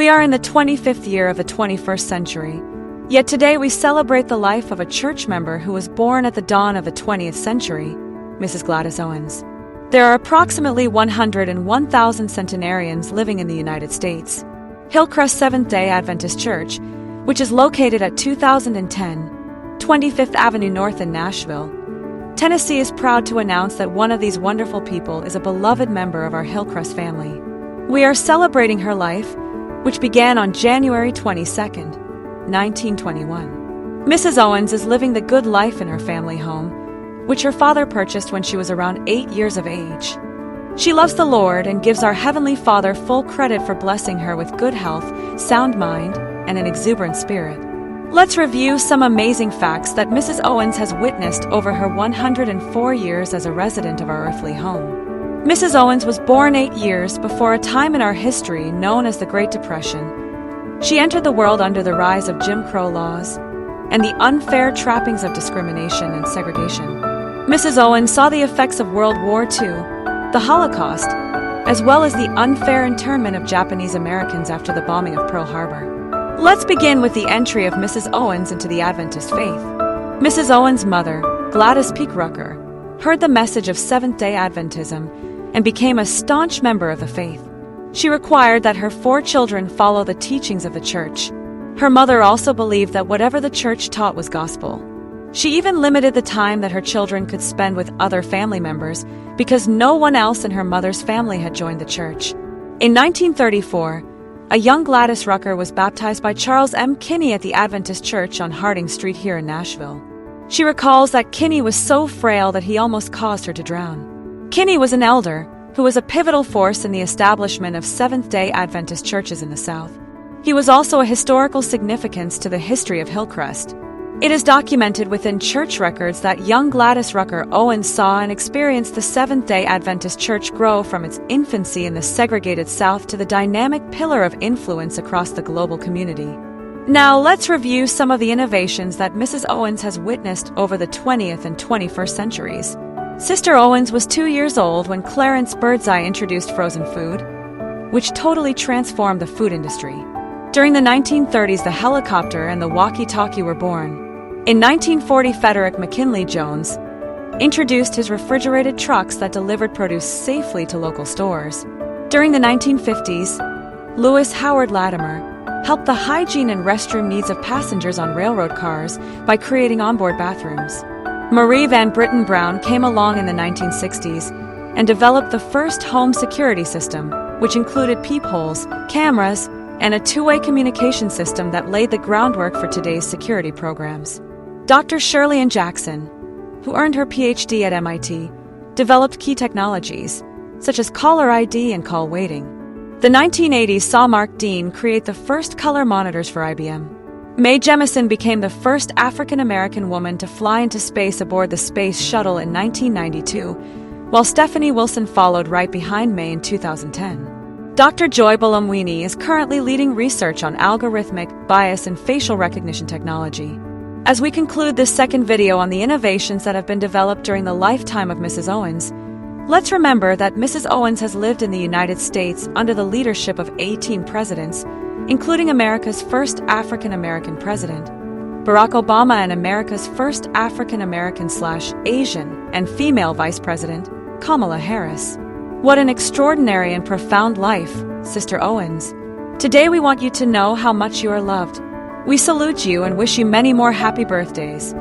We are in the 25th year of the 21st century, yet today we celebrate the life of a church member who was born at the dawn of the 20th century, Mrs. Gladys Owens. There are approximately 101,000 centenarians living in the United States. Hillcrest Seventh-day Adventist Church, which is located at 2010 25th Avenue North in Nashville, Tennessee, is proud to announce that one of these wonderful people is a beloved member of our Hillcrest family. We are celebrating her life, which began on January 22nd, 1921. Mrs. Owens is living the good life in her family home, which her father purchased when she was around 8 years of age. She loves the Lord and gives our Heavenly Father full credit for blessing her with good health, sound mind, and an exuberant spirit. Let's review some amazing facts that Mrs. Owens has witnessed over her 104 years as a resident of our earthly home. Mrs. Owens was born 8 years before a time in our history known as the Great Depression. She entered the world under the rise of Jim Crow laws and the unfair trappings of discrimination and segregation. Mrs. Owens saw the effects of World War II, the Holocaust, as well as the unfair internment of Japanese Americans after the bombing of Pearl Harbor. Let's begin with the entry of Mrs. Owens into the Adventist faith. Mrs. Owens' mother, Gladys Rucker, heard the message of Seventh-day Adventism and became a staunch member of the faith. She required that her 4 children follow the teachings of the church. Her mother also believed that whatever the church taught was gospel. She even limited the time that her children could spend with other family members because no one else in her mother's family had joined the church. In 1934, a young Gladys Rucker was baptized by Charles M. Kinney at the Adventist Church on Harding Street here in Nashville. She recalls that Kinney was so frail that he almost caused her to drown. Kinney was an elder who was a pivotal force in the establishment of Seventh-day Adventist churches in the South. He was also a historical significance to the history of Hillcrest. It is documented within church records that young Gladys Rucker Owens saw and experienced the Seventh-day Adventist Church grow from its infancy in the segregated South to the dynamic pillar of influence across the global community. Now let's review some of the innovations that Mrs. Owens has witnessed over the 20th and 21st centuries. Sister Owens was 2 years old when Clarence Birdseye introduced frozen food, which totally transformed the food industry. During the 1930s, the helicopter and the walkie-talkie were born. In 1940, Frederick McKinley Jones introduced his refrigerated trucks that delivered produce safely to local stores. During the 1950s, Lewis Howard Latimer helped the hygiene and restroom needs of passengers on railroad cars by creating onboard bathrooms. Marie Van Britten Brown came along in the 1960s and developed the first home security system, which included peepholes, cameras, and a two-way communication system that laid the groundwork for today's security programs. Dr. Shirley Ann Jackson, who earned her PhD at MIT, developed key technologies, such as caller ID and call waiting. The 1980s saw Mark Dean create the first color monitors for IBM. Mae Jemison became the first African-American woman to fly into space aboard the Space Shuttle in 1992, while Stephanie Wilson followed right behind Mae in 2010. Dr. Joy Buolamwini is currently leading research on algorithmic, bias, and facial recognition technology. As we conclude this second video on the innovations that have been developed during the lifetime of Mrs. Owens, let's remember that Mrs. Owens has lived in the United States under the leadership of 18 presidents, including America's first African-American president, Barack Obama, and America's first African-American/Asian and female vice president, Kamala Harris. What an extraordinary and profound life, Sister Owens. Today we want you to know how much you are loved. We salute you and wish you many more happy birthdays.